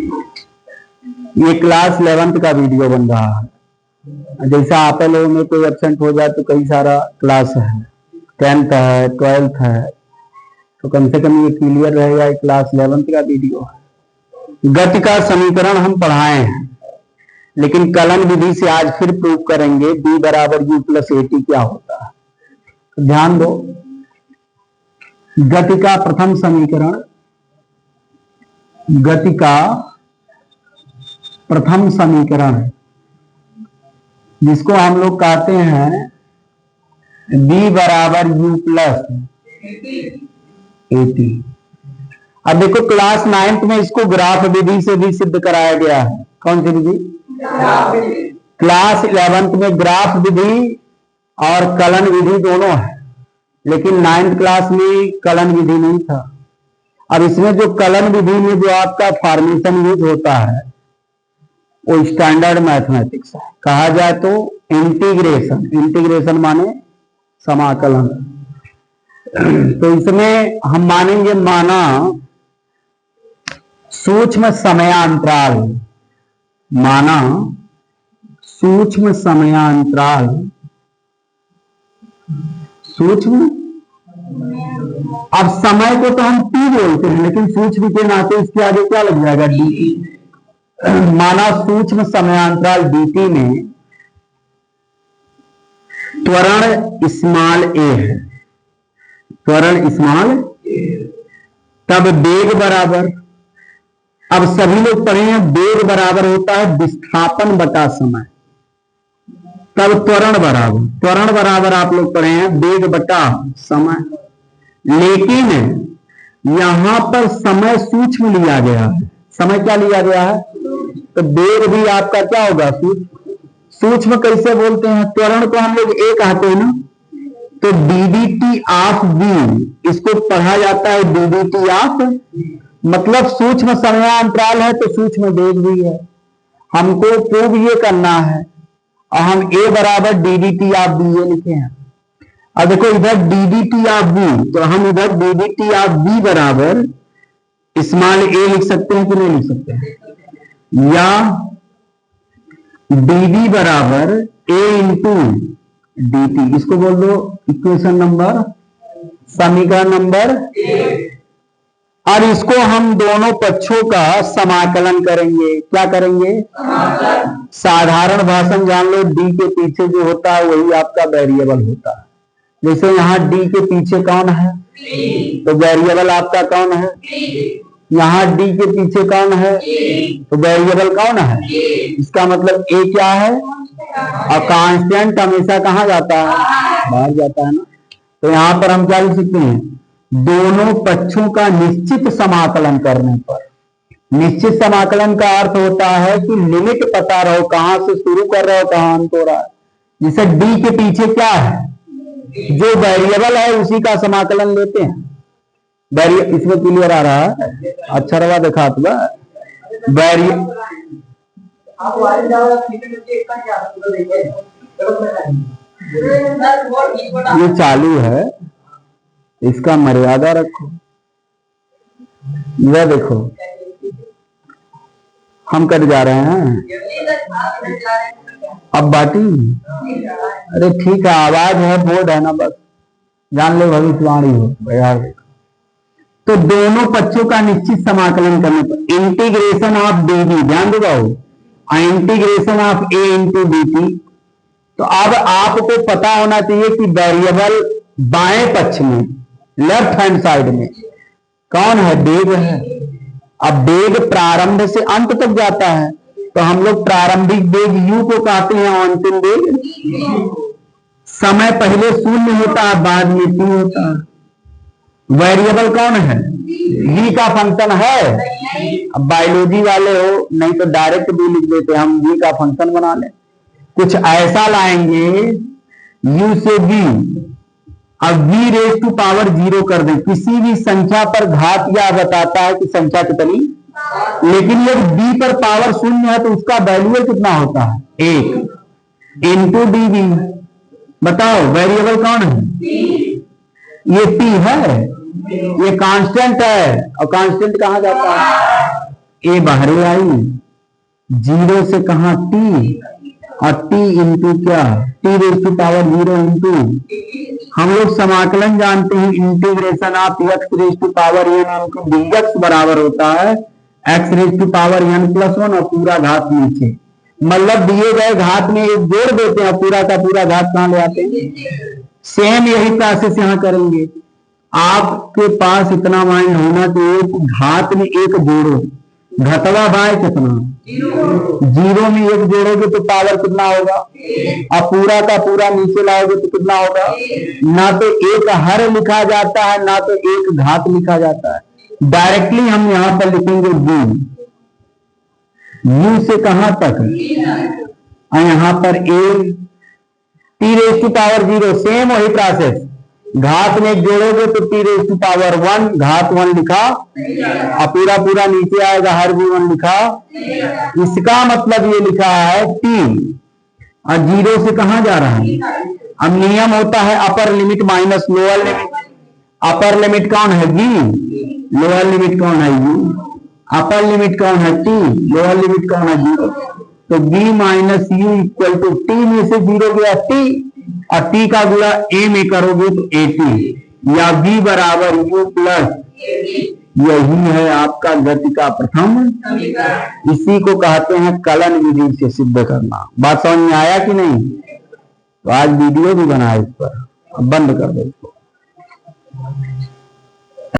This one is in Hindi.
ये क्लास 11th का वीडियो बन रहा है। जैसा आप लोगों में कोई एब्सेंट हो जाए तो कई सारा क्लास है, 10th है, 12th है, तो कम से कम ये क्लियर रहेगा। क्लास 11th का वीडियो है। गति का समीकरण हम पढ़ाए हैं, लेकिन कलन विधि से आज फिर प्रूव करेंगे b बराबर u प्लस AT क्या होता है। तो ध्यान दो, गति का प्रथम समीकरण, गति का प्रथम समीकरण जिसको हम लोग कहते हैं b बराबर u प्लस AT। अब देखो क्लास 9th में इसको ग्राफ विधि से भी सिद्ध कराया गया है। कौन सी विधि? क्लास 11th में ग्राफ विधि और कलन विधि दोनों है, लेकिन 9th क्लास में कलन विधि नहीं था। अब इसमें जो कलन विधि में जो आपका फॉर्मेशन यूज होता है वो स्टैंडर्ड मैथमेटिक्स है। कहा जाए तो इंटीग्रेशन, इंटीग्रेशन माने समाकलन। तो इसमें हम मानेंगे माना सूक्ष्म समयांतराल, माना सूक्ष्म समयांतराल, सूक्ष्म, अब समय को तो हम t बोलते हैं, लेकिन सूक्ष्म के नाते इसके आगे क्या लग जाएगा? dt। माना सूक्ष्म समयांतराल dt में त्वरण स्मॉल a है, त्वरण स्मॉल, तब वेग बराबर, अब सभी लोग पढ़े हैं वेग बराबर होता है विस्थापन बटा समय, तब त्वरण बराबर, त्वरण बराबर आप लोग पढ़े हैं वेग बटा समय। लेकिन यहां पर समय सूक्ष्म लिया गया है। समय क्या लिया गया है? तो वेग भी आपका क्या होगा? सूक्ष्म। कैसे बोलते हैं? त्वरण को हम लोग ए कहते हैं ना, तो ddt ऑफ v इसको पढ़ा जाता है ddt ऑफ, मतलब सूक्ष्म समयांतराल है तो सूक्ष्म वेग भी है। हमको प्रूव ये करना है और हम a बराबर ddt ऑफ v ये लिखे हैं। अब देखो इधर ddt ऑफ v, तो हम इधर ddt ऑफ v बराबर स्मॉल a लिख सकते हैं कि नहीं लिख सकते हैं? या dv बराबर a इंटू dt, इसको बोल दो इक्वेशन नंबर, समीकरण नंबर। और इसको हम दोनों पक्षों का समाकलन करेंगे। क्या करेंगे? साधारण भाषण जान लो, d के पीछे जो होता है वही आपका वेरिएबल होता है। जैसे यहाँ d के पीछे कौन है? तो वेरिएबल आपका कौन है? यहाँ d के पीछे कौन है? तो वेरिएबल कौन है? इसका मतलब a क्या है? और कांस्टेंट हमेशा कहाँ जाता है? बाहर जाता है ना। तो यहाँ पर हम क्या लिख सकते हैं? दोनों पक्षों का निश्चित समाकलन करने पर, निश्चित समाकलन का अर्थ होता है कि लिमिट पता रहो, कहां से शुरू कर रहे हो कहां अंत हो रहा है। जैसे d के पीछे क्या है? जो वेरिएबल है उसी का समाकलन लेते हैं। इसमें क्लियर आ रहा है? अच्छा रहा देखा तो ये चालू है, इसका मर्यादा रखो। यह देखो हम कर जा रहे हैं, अब बाटी, अरे ठीक है, आवाज है, बोर्ड है ना, बस जान लो भविष्यवाणी हो यार। तो दोनों पक्षों का निश्चित समाकलन करने पर इंटीग्रेशन ऑफ dv, ध्यान दो बाबू, integration of a into dt। तो अब आपको पता होना चाहिए कि वेरिएबल बाएं पक्ष में, लेफ्ट हैंड साइड में कौन है? वेग है। अब वेग प्रारंभ से अंत तक जाता है, तो हम लोग प्रारंभिक वेग u को कहते हैं, अंतिम वेग। समय पहले शून्य होता है, बाद में t होता है। वेरिएबल कौन है? v का फंक्शन है। अब बायोलॉजी वाले हो नहीं तो डायरेक्ट भी लिख देते, हम v का फंक्शन बना लें। कुछ ऐसा लाएंगे u से v, अब v रेज टू पावर 0 कर दें। किसी भी संख्या पर घात यह बताता है कि संख्या कितनी, लेकिन जब b पर पावर शून्य है तो उसका वैल्यू कितना होता है? 1 इंटू dv। बताओ वेरिएबल कौन है? ये t है, ये कांस्टेंट है, और कांस्टेंट कहां जाता है? ए बाहरे आई, 0 से कहा t, और t इंटू क्या, t raise to power 0 into, हम लोग समाकलन जानते हैं, integration of x raise to power n into dx बराबर होता है x raise to power n plus 1 और पूरा घात नीचे, मतलब दिए गए घात में एक जोड़ देते हैं, पूरा का पूरा घात कहां ले आते हैं। सेम यही प्रोसेस यहां करेंगे। आपके पास इतना माइंड होना चाहिए, घात में एक जोड़ो, घटवा बाय कितना, 0 में एक जोड़ोगे तो पावर कितना होगा, अब पूरा का पूरा नीचे लाओगे तो कितना होगा, ना तो एक हर लिखा जाता है ना तो एक घात लिखा जाता है। डायरेक्टली हम यहां पर लिखेंगे u से कहां तक, और यहां पर a t raise to power 0, same वही प्रोसेस, घात में जोड़ोगे तो t रेज़ टू पावर 1, घात 1 लिखा, और पूरा पूरा नीचे आएगा, हर भी 1 लिखा। इसका मतलब ये लिखा है t, और 0 से कहां जा रहा है, अब नियम होता है upper limit minus lower limit, upper limit कौन है v, लोअर लिमिट कौन है u, अपर लिमिट कौन है t, लोअर लिमिट कौन है 0, तो b minus u equal to t में से 0 गया t, और t का गुणा a में करोगे तो at, या v बराबर u प्लस, यही है आपका गति का प्रथम, इसी को कहते हैं कलन विधि से सिद्ध करना। बात समझ में आया कि नहीं, तो आज वीडियो भी बनाए इस पर, अब बंद कर दो इसको।